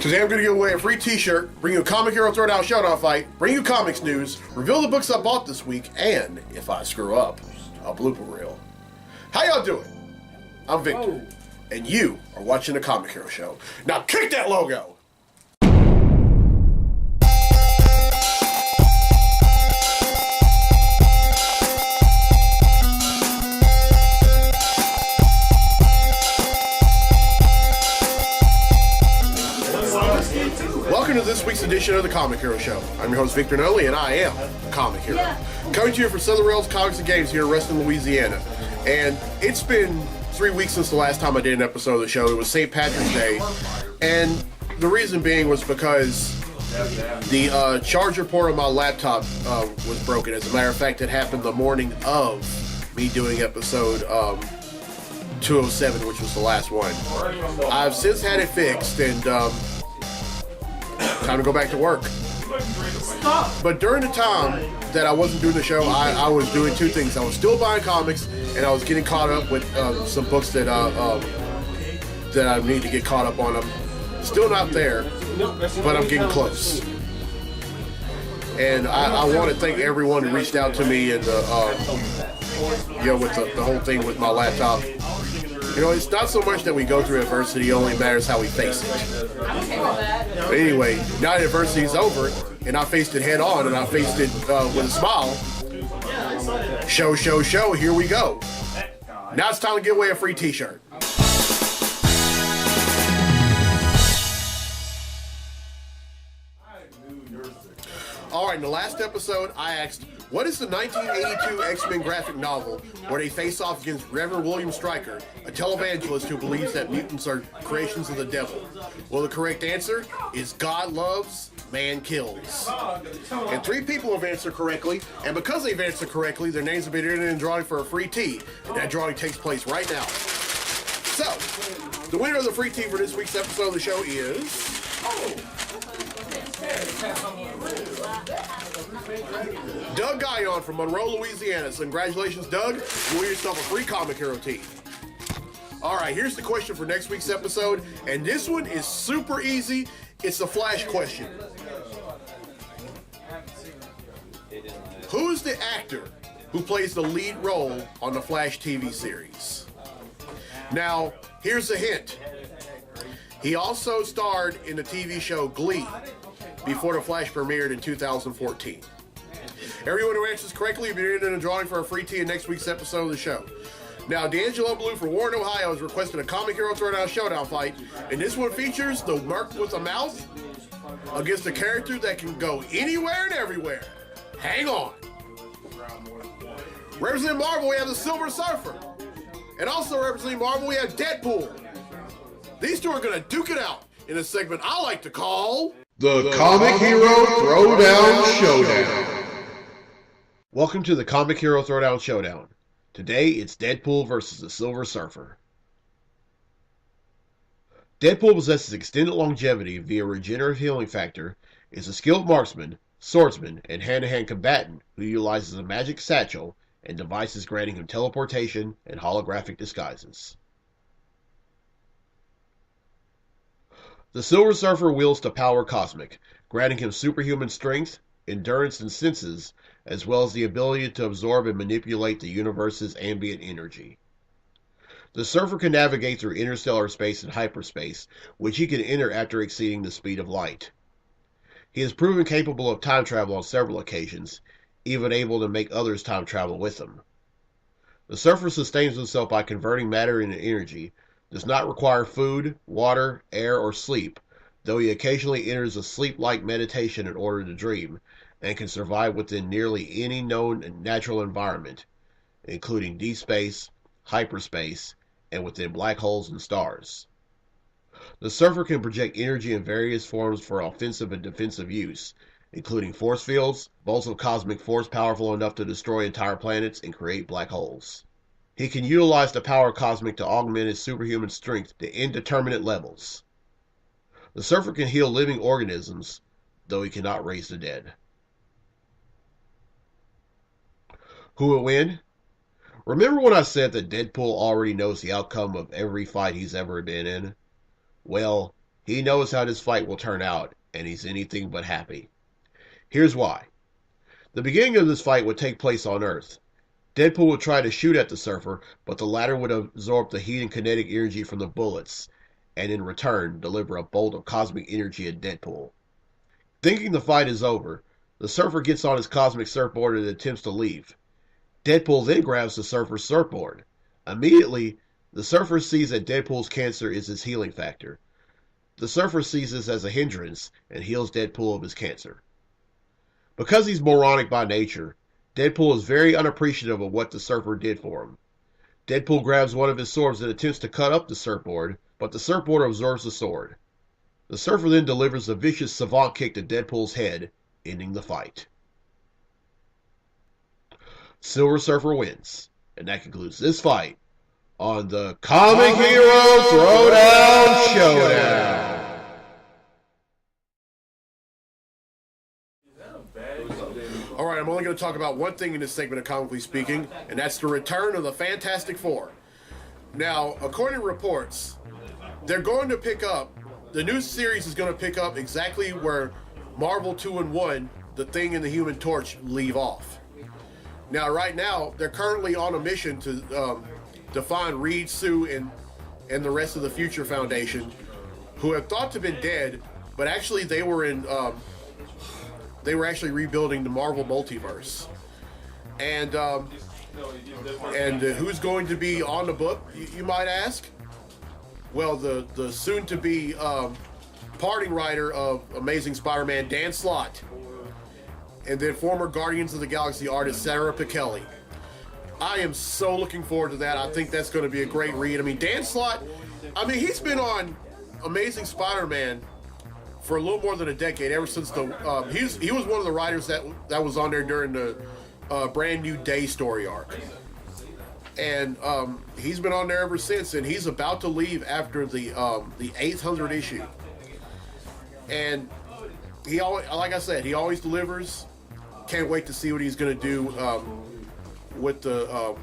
Today I'm going to give away a free t-shirt, bring you a Comic Hero Throwdown Showdown fight, bring you comics news, reveal the books I bought this week, and, if I screw up, a blooper reel. How y'all doing? I'm Victor, and you are watching the Comic Hero Show. Now kick that logo! Welcome to this week's edition of the Comic Hero Show. I'm your host, Victor Nolly, and I am Comic Hero. Coming to you from Southern Rails Comics and Games here in Reston, Louisiana. And it's been 3 weeks since the last time I did an episode of the show. It was St. Patrick's Day. And the reason being was because the charger port on my laptop was broken. As a matter of fact, it happened the morning of me doing episode 207, which was the last one. I've since had it fixed, and time to go back to work. But during the time that I wasn't doing the show, I was doing two things. I was still buying comics, and I was getting caught up with some books that I need to get caught up on. I'm still not there, but I'm getting close. And I want to thank everyone who reached out to me and with the whole thing with my laptop. You know, it's not so much that we go through adversity, it only matters how we face it. But anyway, now that adversity is over, and I faced it head on, and I faced it with a smile. Show, here we go. Now it's time to give away a free t-shirt. Alright, in the last episode, I asked, what is the 1982 X-Men graphic novel where they face off against Reverend William Stryker, a televangelist who believes that mutants are creations of the devil? Well, the correct answer is God Loves, Man Kills. And 3 people have answered correctly, and because they've answered correctly, their names have been entered in a drawing for a free tee, and that drawing takes place right now. So, the winner of the free tee for this week's episode of the show is... Doug Guyon from Monroe, Louisiana. So congratulations, Doug. You win yourself a free Comic Hero tee. Alright, here's the question for next week's episode. And this one is super easy. It's a Flash question. Who's the actor who plays the lead role on the Flash TV series? Now, here's a hint. He also starred in the TV show Glee before The Flash premiered in 2014. Everyone who answers correctly will be entered in a drawing for a free tee in next week's episode of the show. Now, D'Angelo Blue from Warren, Ohio, has requested a Comic Hero Throwdown Showdown fight, and this one features the Merc with a mouth against a character that can go anywhere and everywhere. Hang on. Representing Marvel, we have the Silver Surfer. And also representing Marvel, we have Deadpool. These two are going to duke it out in a segment I like to call... The Comic Hero Throwdown Showdown. Welcome to the Comic Hero Throwdown Showdown. Today it's Deadpool versus the Silver Surfer. Deadpool possesses extended longevity via regenerative healing factor, is a skilled marksman, swordsman, and hand-to-hand combatant who utilizes a magic satchel and devices granting him teleportation and holographic disguises. The Silver Surfer wields the power cosmic, granting him superhuman strength, endurance, and senses, as well as the ability to absorb and manipulate the universe's ambient energy. The Surfer can navigate through interstellar space and hyperspace, which he can enter after exceeding the speed of light. He is proven capable of time travel on several occasions, even able to make others time travel with him. The Surfer sustains himself by converting matter into energy, does not require food, water, air, or sleep, though he occasionally enters a sleep-like meditation in order to dream, and can survive within nearly any known natural environment, including deep space, hyperspace, and within black holes and stars. The Surfer can project energy in various forms for offensive and defensive use, including force fields, bolts of cosmic force powerful enough to destroy entire planets and create black holes. He can utilize the power cosmic to augment his superhuman strength to indeterminate levels. The Surfer can heal living organisms, though he cannot raise the dead. Who will win? Remember when I said that Deadpool already knows the outcome of every fight he's ever been in? Well, He knows how this fight will turn out, and he's anything but happy. Here's why. The beginning of this fight would take place on Earth. Deadpool would try to shoot at the Surfer, but the latter would absorb the heat and kinetic energy from the bullets, and in return deliver a bolt of cosmic energy at Deadpool. Thinking the fight is over, the Surfer gets on his cosmic surfboard and attempts to leave. Deadpool then grabs the Surfer's surfboard. Immediately, the Surfer sees that Deadpool's cancer is his healing factor. The Surfer sees this as a hindrance and heals Deadpool of his cancer. Because he's moronic by nature, Deadpool is very unappreciative of what the Surfer did for him. Deadpool grabs one of his swords and attempts to cut up the surfboard, but the surfboard absorbs the sword. The Surfer then delivers a vicious savant kick to Deadpool's head, ending the fight. Silver Surfer wins, and that concludes this fight on the Comic Hero Throwdown Showdown. All right, I'm only going to talk about one thing in this segment of Comically Speaking, and that's the return of the Fantastic Four. Now, according to reports, they're going to pick up, the new series is going to pick up exactly where Marvel 2-in-1, The Thing and the Human Torch leave off. Now, right now, they're currently on a mission to find Reed, Sue, and the rest of the Future Foundation, who have thought to have been dead, but actually they were actually rebuilding the Marvel multiverse. And who's going to be on the book, you might ask? Well, the soon-to-be parting writer of Amazing Spider-Man, Dan Slott, and then former Guardians of the Galaxy artist Sarah Pichelli. I am so looking forward to that. I think that's going to be a great read. I mean, Dan Slott, he's been on Amazing Spider-Man for a little more than a decade, ever since he was one of the writers that was on there during the Brand New Day story arc. And he's been on there ever since, and he's about to leave after the 800th issue. And he always, like I said, he always delivers. Can't wait to see what he's going to do with the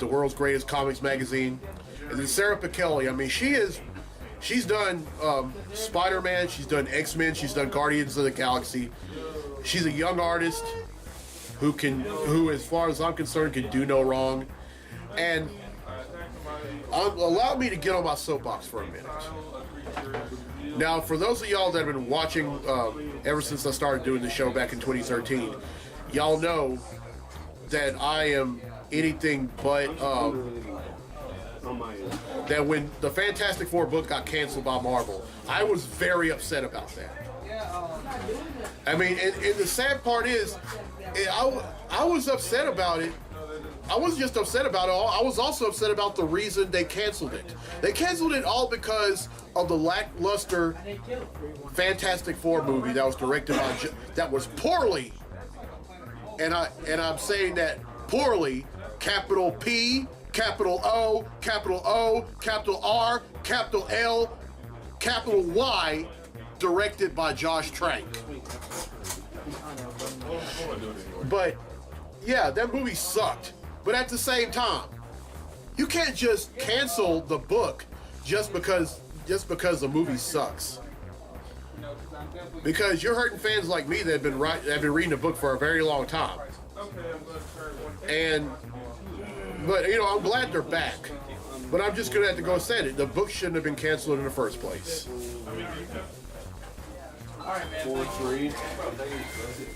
world's greatest comics magazine. And then Sarah Pichelli, she's done Spider-Man, she's done X-Men, she's done Guardians of the Galaxy. She's a young artist who, as far as I'm concerned, can do no wrong. And allow me to get on my soapbox for a minute. Now, for those of y'all that have been watching ever since I started doing the show back in 2013, y'all know that I am anything but that when the Fantastic Four book got canceled by Marvel, I was very upset about that. And the sad part is, I was upset about it. I wasn't just upset about it. I was also upset about the reason they canceled it. They canceled it all because of the lackluster Fantastic Four movie that was directed by that was poorly, and I'm saying that poorly, capital P, capital O, capital O, capital R, capital L, capital Y, directed by Josh Trank. But yeah, that movie sucked. But at the same time, you can't just cancel the book just because the movie sucks. Because you're hurting fans like me that have been reading the book for a very long time. But I'm glad they're back. But I'm just gonna have to go say it. The book shouldn't have been canceled in the first place. 4-3.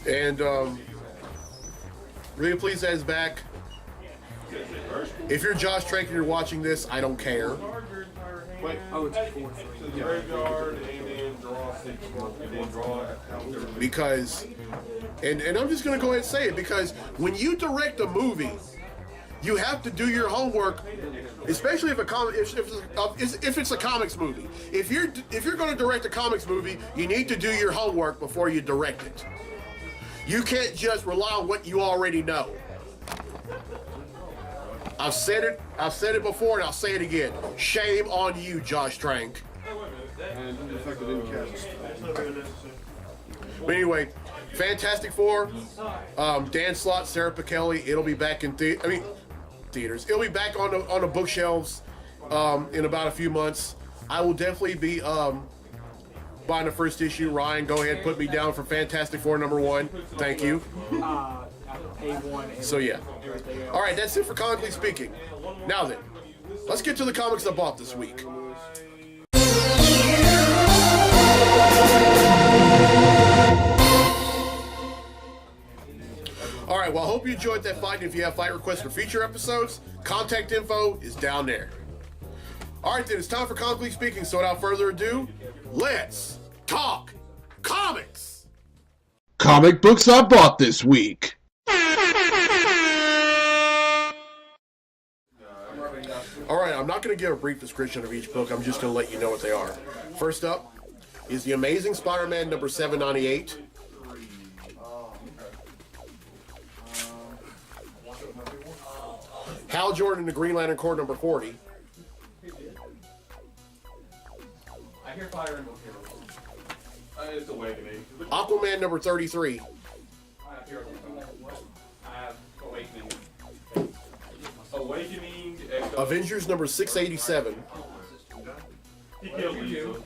And really pleased that it's back. If you're Josh Trank and you're watching this, I don't care. Because, and I'm just going to go ahead and say it, because when you direct a movie, you have to do your homework, especially if it's a comics movie. If you're going to direct a comics movie, you need to do your homework before you direct it. You can't just rely on what you already know. I've said it before, and I'll say it again. Shame on you, Josh Trank. But anyway, Fantastic Four, Dan Slott, Sarah Pichelli, it'll be back in theaters. It'll be back on the bookshelves in about a few months. I will definitely be buying the first issue. Ryan, go ahead and put me down for Fantastic Four #1. Thank you. So yeah. All right, that's it for Comically Speaking. Now then, let's get to the comics I bought this week. All right, well, I hope you enjoyed that fight. If you have fight requests for future episodes, contact info is down there. All right, then, it's time for Comically Speaking, so without further ado, let's talk comics! Comic books I bought this week. All right, I'm not going to give a brief description of each book. I'm just going to let you know what they are. First up is The Amazing Spider-Man number 798. Hal Jordan and the Green Lantern Corps number 40. I hear fire in both heroes. It's awakening. Aquaman number 33. I have awakening. Awakening. Avengers number 687. He killed you.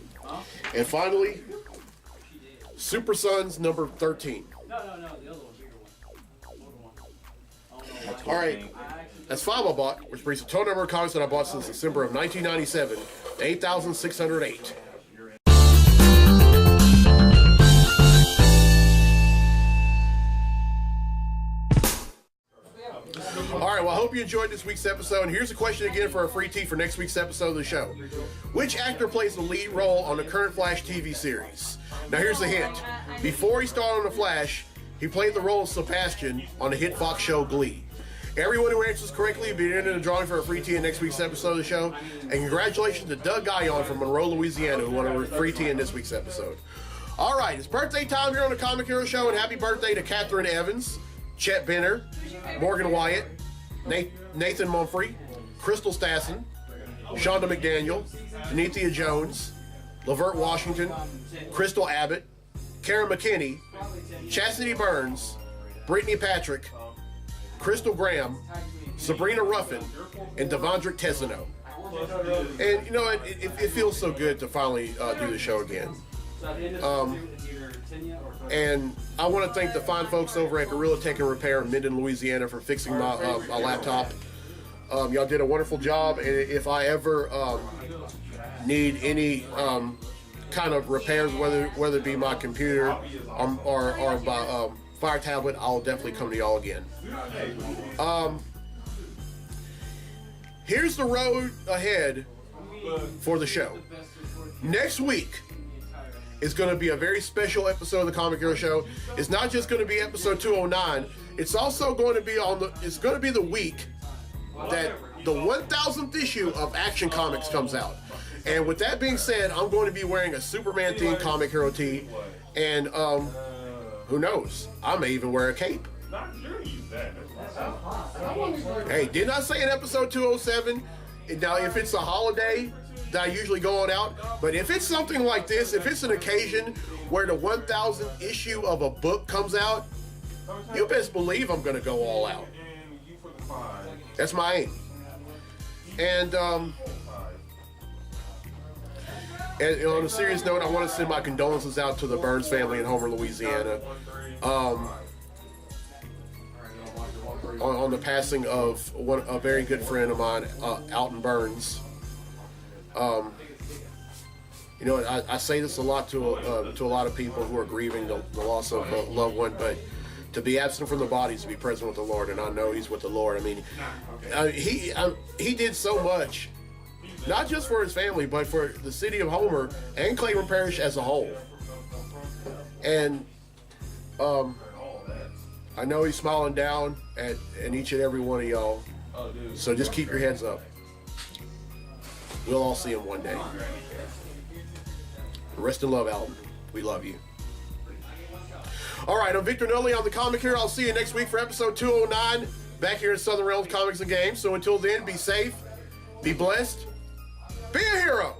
And finally, Super Sons number 13. No, the other one, bigger one. All right, that's 5 I bought, which brings the total number of comics that I bought since December of 1997 to 8,608. All right, well, I hope you enjoyed this week's episode. And here's a question again for a free tee for next week's episode of the show. Which actor plays the lead role on the current Flash TV series? Now, here's the hint. Before he started on The Flash, he played the role of Sebastian on the hit Fox show Glee. Everyone who answers correctly will be entered in the drawing for a free tee in next week's episode of the show. And congratulations to Doug Guyon from Monroe, Louisiana, who won a free tee in this week's episode. All right, it's birthday time here on the Comic Hero Show, and happy birthday to Catherine Evans, Chet Benner, Morgan Wyatt, Nathan Mumphrey, Crystal Stassen, Shonda McDaniel, Anethea Jones, Lavert Washington, Crystal Abbott, Karen McKinney, Chastity Burns, Brittany Patrick, Crystal Graham, Sabrina Ruffin, and Devondrick Tesino. And you know, it feels so good to finally do the show again. And I want to thank the fine folks over at Gorilla Tech and Repair in Minden, Louisiana for fixing my laptop. Y'all did a wonderful job, and if I ever need any kind of repairs, whether it be my computer or my Fire tablet, I'll definitely come to y'all again. Here's the road ahead for the show. Next week is going to be a very special episode of the Comic Hero Show. It's not just going to be episode 209. It's also going to be it's going to be the week that the 1000th issue of Action Comics comes out. And with that being said, I'm going to be wearing a Superman themed Comic Hero tee, and who knows? I may even wear a cape. Hey, didn't I say in episode 207? Now, if it's a holiday that I usually go on out, but if it's something like this, if it's an occasion where the 1000th issue of a book comes out, you best believe I'm going to go all out. That's my aim. And on a serious note, I want to send my condolences out to the Burns family in Homer, Louisiana, on the passing of a very good friend of mine, Alton Burns. You know, I say this a lot to a lot of people who are grieving the loss of a loved one, but to be absent from the body is to be present with the Lord, and I know he's with the Lord. I mean, he did so much, not just for his family, but for the city of Homer and Claiborne Parish as a whole. And I know he's smiling down at each and every one of y'all. So just keep your heads up. We'll all see him one day. Rest in love, Alton. We love you. All right, I'm Victor Nolly on the Comic Hero. I'll see you next week for episode 209 back here at Southern Realms Comics and Games. So until then, be safe, be blessed, be a hero.